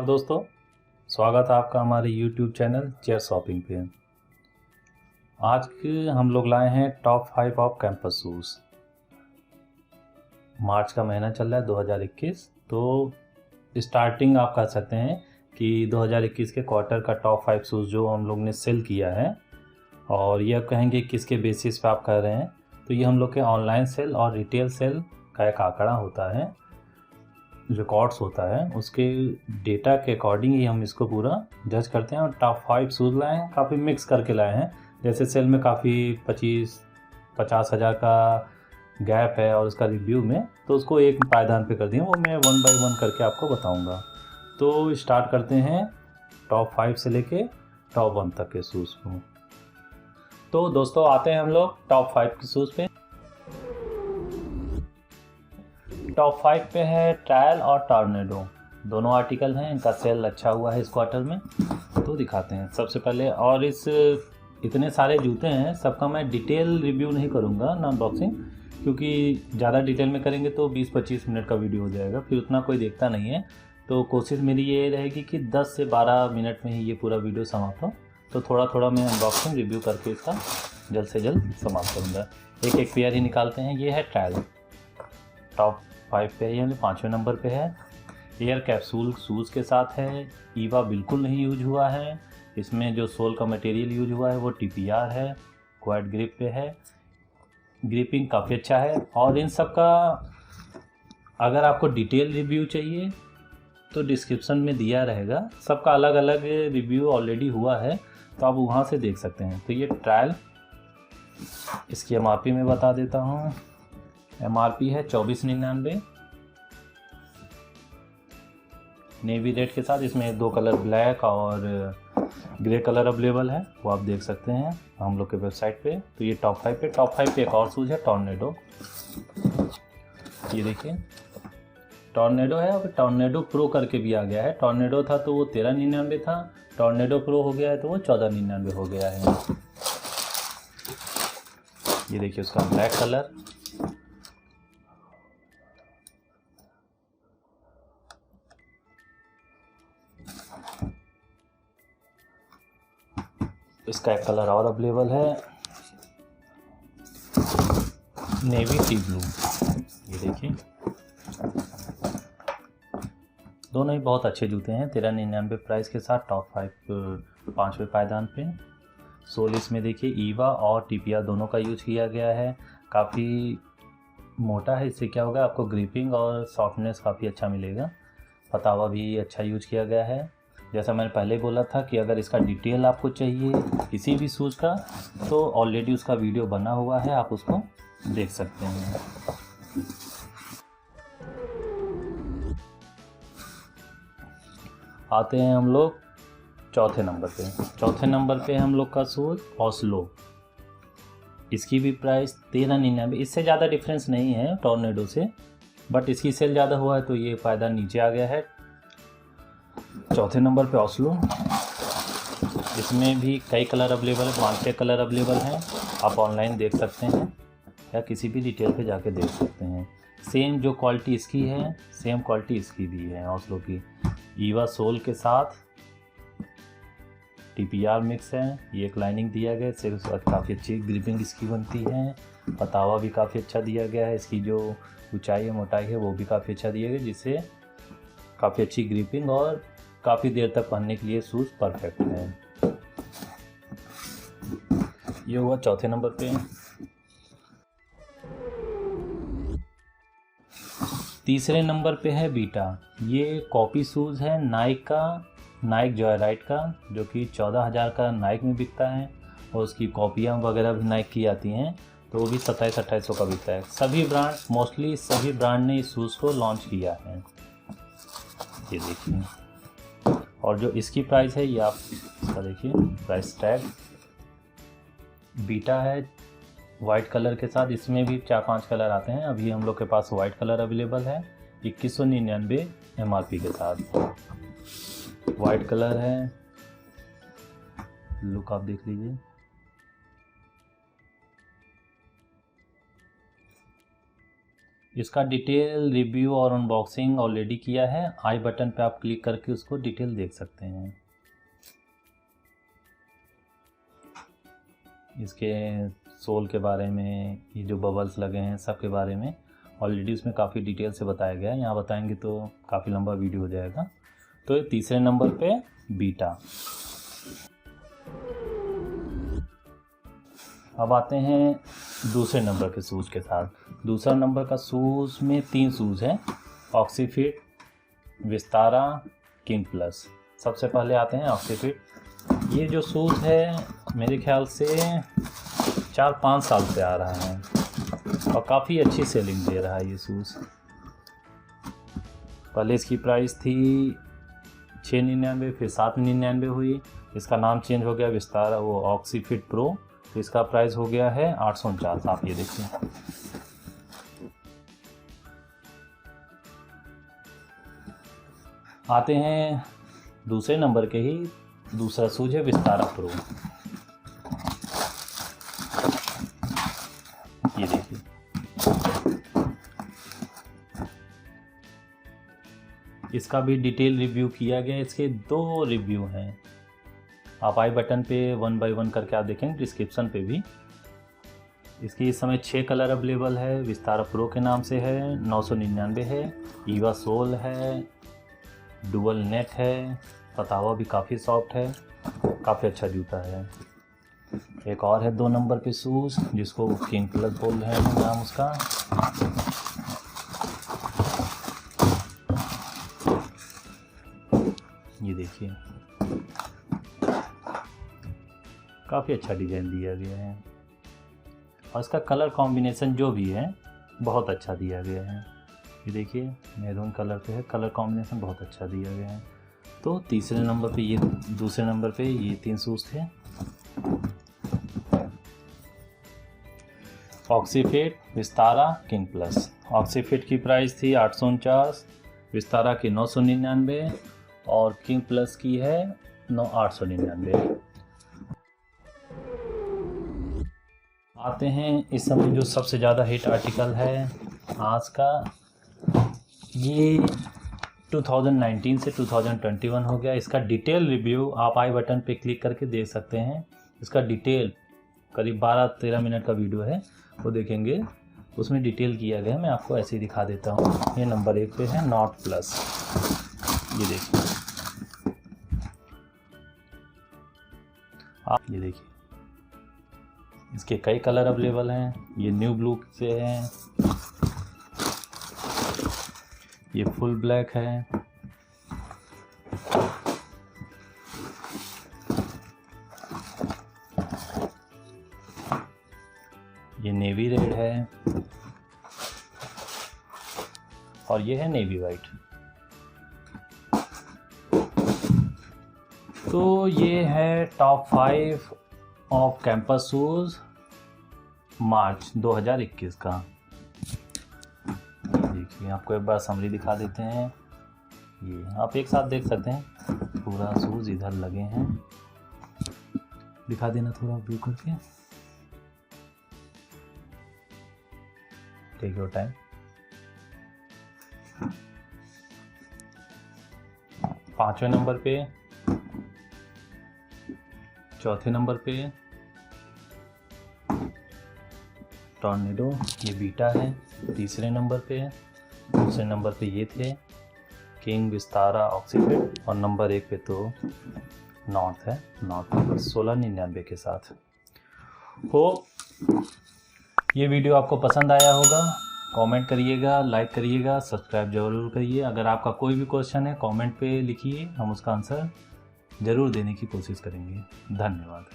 दोस्तों, स्वागत है आपका हमारे YouTube चैनल चेयर शॉपिंग पे। आज के हम लोग लाए हैं टॉप 5 ऑफ कैंपस शूज़। मार्च का महीना चल रहा है 2021, तो स्टार्टिंग आप कह सकते हैं कि 2021 के क्वार्टर का टॉप 5 शूज़ जो हम लोग ने सेल किया है। और ये कहेंगे किसके बेसिस पे आप कर रहे हैं, तो ये हम लोग के ऑनलाइन सेल और रिटेल सेल का एक आंकड़ा होता है, रिकॉर्ड्स होता है, उसके डेटा के अकॉर्डिंग ही हम इसको पूरा जज करते हैं। और टॉप 5 शूज़ लाए हैं, काफ़ी मिक्स करके लाए हैं। जैसे सेल में काफ़ी 50 हज़ार का गैप है और उसका रिव्यू में, तो उसको एक पायदान पे कर दिया, वो मैं 1 बाय 1 करके आपको बताऊंगा। तो स्टार्ट करते हैं टॉप 5 से लेके टॉप 1 तक के शूज़ को। तो दोस्तों आते हैं हम लोग टॉप 5 के शूज़ पे। टॉप 5 पे है ट्रायल और टॉर्नेडो, दोनों आर्टिकल हैं। इनका सेल अच्छा हुआ है इस क्वार्टर में, तो दिखाते हैं सबसे पहले। और इतने सारे जूते हैं, सबका मैं डिटेल रिव्यू नहीं करूँगा ना अनबॉक्सिंग, क्योंकि ज़्यादा डिटेल में करेंगे तो 20-25 मिनट का वीडियो हो जाएगा, फिर उतना कोई देखता नहीं है। तो कोशिश मेरी ये रहेगी कि 10 से 12 मिनट में ही ये पूरा वीडियो समाप्त हो। तो थोड़ा थोड़ा मैं अनबॉक्सिंग रिव्यू करके इसका जल्द से जल्द समाप्त करूँगा। एक एक पेयर ही निकालते हैं। ये है ट्रायल, टॉप 5 पे है, यानी 5वें नंबर पे है। एयर कैप्सूल शूज़ के साथ है। ईवा बिल्कुल नहीं यूज हुआ है। इसमें जो सोल का मटेरियल यूज हुआ है वो TPR है, क्वाड ग्रिप पे है। ग्रिपिंग काफ़ी अच्छा है। और इन सब का अगर आपको डिटेल रिव्यू चाहिए तो डिस्क्रिप्शन में दिया रहेगा, सबका अलग अलग रिव्यू ऑलरेडी हुआ है, तो आप वहाँ से देख सकते हैं। तो ये ट्रायल, इसकी MRP में बता देता हूँ। MRP है 2499 नेवी रेड के साथ। इसमें 2 कलर ब्लैक और ग्रे कलर अवेलेबल है, वो आप देख सकते हैं हम लोग के वेबसाइट पे। तो ये टॉप 5 पे। टॉप 5 पे एक और शूज़ है टॉर्नेडो। ये देखिए टॉर्नेडो है, और टॉर्नेडो प्रो करके भी आ गया है। टॉर्नेडो था तो वो 1399 था, टॉर्नेडो प्रो हो गया है तो वो 1499 हो गया है। ये देखिए उसका ब्लैक कलर, इसका एक कलर और अवेलेबल है, नेवी टी ब्लू। ये देखिए दोनों ही बहुत अच्छे जूते हैं, 1399 प्राइस के साथ टॉप 5वें पायदान पे। सोल इसमें देखिए ईवा और TPR दोनों का यूज किया गया है। काफ़ी मोटा है, इससे क्या होगा आपको ग्रिपिंग और सॉफ्टनेस काफ़ी अच्छा मिलेगा। पतावा भी अच्छा यूज किया गया है। जैसा मैंने पहले बोला था कि अगर इसका डिटेल आपको चाहिए किसी भी शूज़ का, तो ऑलरेडी उसका वीडियो बना हुआ है, आप उसको देख सकते हैं। आते हैं हम लोग चौथे नंबर पे। चौथे नंबर पे हम लोग का शूज़ ओस्लो। इसकी भी प्राइस 1399, इससे ज़्यादा डिफरेंस नहीं है टॉर्नेडो से, बट इसकी सेल ज़्यादा हुआ है तो ये फ़ायदा नीचे आ गया है। चौथे नंबर पे ओस्लो। इसमें भी कई कलर अवेलेबल है, 5-6 कलर अवेलेबल हैं। आप ऑनलाइन देख सकते हैं या किसी भी डिटेल पे जाके देख सकते हैं। सेम जो क्वालिटी इसकी है, सेम क्वालिटी इसकी भी है ओस्लो की। ईवा सोल के साथ TPR मिक्स है। ये एक लाइनिंग दिया गया है, इससे काफ़ी अच्छी ग्रिपिंग इसकी बनती है। पतावा भी काफ़ी अच्छा दिया गया है। इसकी जो ऊंचाई है, मोटाई है, वो भी काफ़ी अच्छा दिया गया, जिससे काफ़ी अच्छी ग्रिपिंग और काफ़ी देर तक पहनने के लिए शूज़ परफेक्ट है। ये हुआ चौथे नंबर पे। तीसरे नंबर पे है बीटा। ये कॉपी शूज़ है नाइक का, नाइक जॉयराइड का, जो कि 14,000 का नाइक में बिकता है। और उसकी कॉपियाँ वगैरह भी नाइक की आती हैं, तो वो भी 2700-2800 का बिकता है। सभी ब्रांड, मोस्टली सभी ब्रांड ने इस शूज़ को लॉन्च किया है। ये देखिए, और जो इसकी प्राइस है ये आप इसका देखिए प्राइस टैग। बीटा है वाइट कलर के साथ, इसमें भी 4-5 कलर आते हैं। अभी हम लोग के पास वाइट कलर अवेलेबल है 2199 MRP के साथ। वाइट कलर है, लुक आप देख लीजिए। इसका डिटेल रिव्यू और अनबॉक्सिंग ऑलरेडी किया है। आई बटन पे आप क्लिक करके उसको डिटेल देख सकते हैं। इसके सोल के बारे में, ये जो बबल्स लगे हैं सब के बारे में ऑलरेडी उसमें काफ़ी डिटेल से बताया गया है। यहाँ बताएंगे तो काफ़ी लंबा वीडियो हो जाएगा। तो ये तीसरे नंबर पे बीटा। अब आते हैं दूसरे नंबर के शूज़ के साथ। दूसरा नंबर का शूज़ में 3 शूज़ हैं, ऑक्सीफिट, विस्तारा, किंग प्लस। सबसे पहले आते हैं ऑक्सीफिट। ये जो शूज़ है मेरे ख्याल से 4-5 साल से आ रहा है और काफ़ी अच्छी सेलिंग दे रहा है ये शूज़। पहले इसकी प्राइस थी 699, फिर 799 हुई। इसका नाम चेंज हो गया विस्तारा, वो ऑक्सीफिट प्रो। तो इसका प्राइस हो गया है 849। आप ये देखिए, आते हैं दूसरे नंबर के ही दूसरा शूज है विस्तारा प्रो। ये देखिए, इसका भी डिटेल रिव्यू किया गया। इसके 2 रिव्यू हैं, आप आई बटन पे 1 बाय 1 करके आप देखेंगे, डिस्क्रिप्शन पे भी। इसकी इस समय 6 कलर अवेलेबल है। विस्तारा प्रो के नाम से है, 999 है। ईवा सोल है, डुअल नेक है, पतावा भी काफ़ी सॉफ्ट है, काफ़ी अच्छा जूता है। एक और है 2 नंबर पे शूज़ जिसको किंग प्लस बोल रहे हैं नाम उसका। ये देखिए, काफ़ी अच्छा डिज़ाइन दिया गया है और इसका कलर कॉम्बिनेशन जो भी है बहुत अच्छा दिया गया है। ये देखिए, मैरून कलर पे है, कलर कॉम्बिनेशन बहुत अच्छा दिया गया है। तो तीसरे नंबर पे ये, दूसरे नंबर पे ये 3 शूज़ थे। ऑक्सीफिट, विस्तारा, किंग प्लस। ऑक्सीफिट की प्राइस थी 849, विस्तारा की 999 और किंग प्लस की है 899। आते हैं इस समय जो सबसे ज़्यादा हिट आर्टिकल है आज का। ये 2019 से 2021 हो गया। इसका डिटेल रिव्यू आप आई बटन पे क्लिक करके देख सकते हैं। इसका डिटेल करीब 12-13 मिनट का वीडियो है, वो देखेंगे, उसमें डिटेल किया गया है। मैं आपको ऐसे ही दिखा देता हूँ। ये नंबर 1 पे है नॉट प्लस। ये देखिए, आप ये देखिए, इसके कई कलर अवेलेबल हैं। ये न्यू ब्लू से हैं, ये फुल ब्लैक है, ये नेवी रेड है और ये है नेवी वाइट। तो ये है टॉप 5 ऑफ कैंपस शूज़ मार्च 2021 का। देखिए, आपको एक बार समरी दिखा देते हैं। ये आप एक साथ देख सकते हैं, पूरा शूज़ इधर लगे हैं। दिखा देना थोड़ा व्यू करके, टेक योर टाइम। पांचवें नंबर पे, चौथे नंबर पे टॉर्नेडो, ये बीटा है। तीसरे नंबर पे है। दूसरे नंबर पे ये थे किंग, विस्तारा, ऑक्सीफिट और नंबर 1 पे तो नॉर्थ है। नॉर्थ नंबर 1699 के साथ। होप ये वीडियो आपको पसंद आया होगा। कमेंट करिएगा, लाइक करिएगा, सब्सक्राइब जरूर करिए। अगर आपका कोई भी क्वेश्चन है कमेंट पे लिखिए, हम उसका आंसर ज़रूर देने की कोशिश करेंगे। धन्यवाद।